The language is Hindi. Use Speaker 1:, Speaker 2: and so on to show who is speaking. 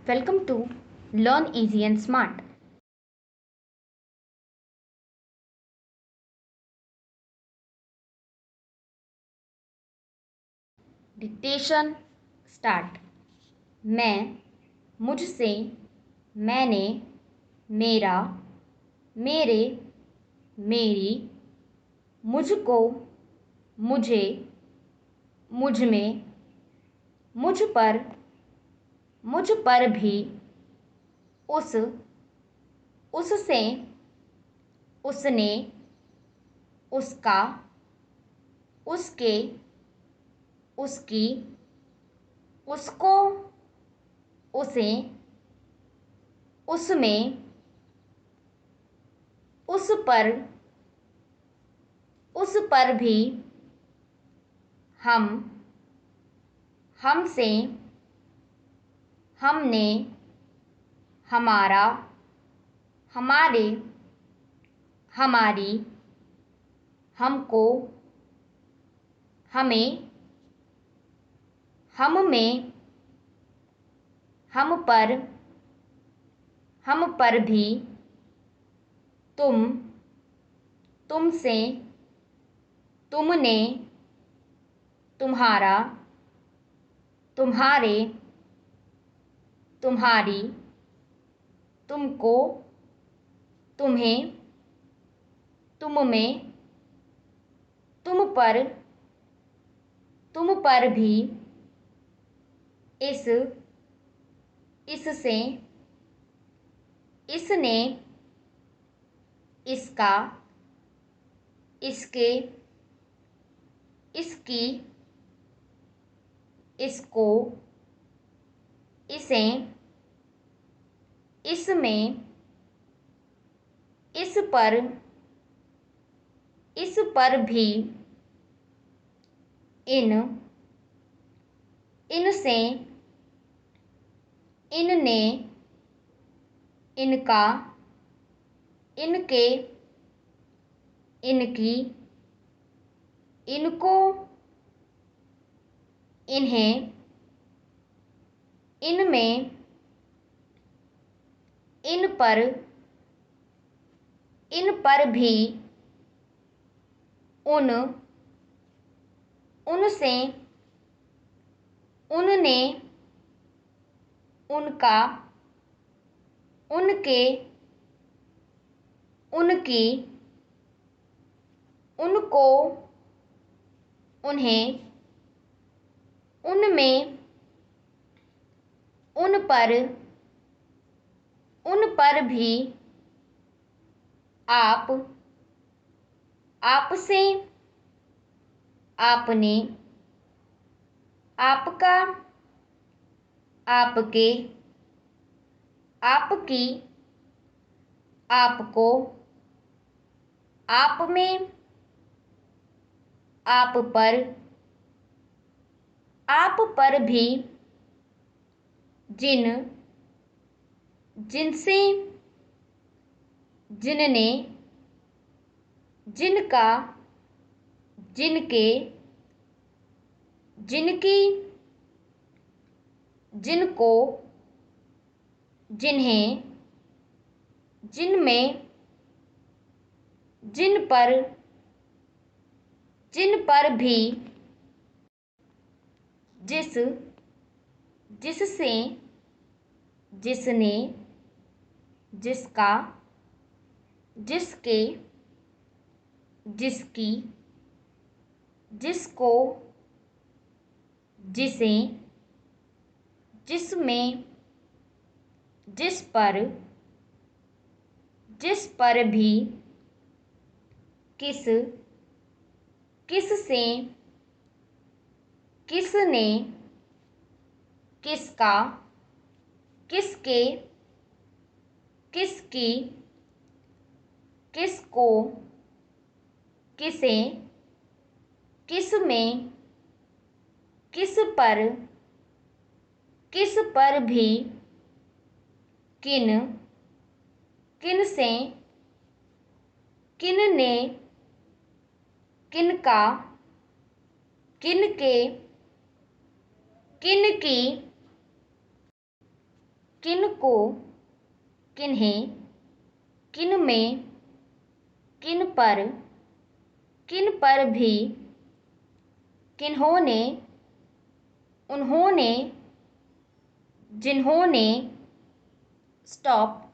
Speaker 1: Welcome to Learn Easy and Smart. Dictation start. मैं, मुझसे, मैंने, मेरा, मेरे, मेरी, मुझको, मुझे, मुझ में, मुझ पर भी, उस, उससे, उसने, उसका, उसके, उसकी, उसको, उसे, उसमें, उस पर भी, हम, हमसे, हमने, हमारा, हमारे, हमारी, हमको, हमें, हम में, हम पर भी, तुम, तुमसे, तुमने, तुम्हारा, तुम्हारे, तुम्हारी, तुमको, तुम्हें, तुम में, तुम पर भी, इस, इससे, इसने, इसका, इसके, इसकी, इसको, इसे, इसमें, इस पर भी, इन, इनसे, इनने, इनका, इनके, इनकी, इनको, इन्हें, इनमें, इन पर भी, उन, उनसे, उनने, उनका, उनके, उनकी, उनको, उन्हें, उनमें, उन पर भी, आप, आपसे, आपने, आपका, आपके, आपकी, आपको, आप में, आप पर भी, जिन, जिनसे, जिनने, जिनका, जिनके, जिनकी, जिनको, जिन्हें, जिनमें, जिन पर भी, जिस, जिससे, जिसने, जिसका, जिसके, जिसकी, जिसको, जिसे, जिसमें, जिस पर भी, किस, किससे, किसने, किसका, किसके, किसकी, किसको, किसे, किसमें, किस पर भी, किन, किनसे, किनने, किनका, किनके, किनकी, किन को, किन्हें, किन में, किन पर भी, किन्होंने, उन्होंने, जिन्होंने। स्टॉप।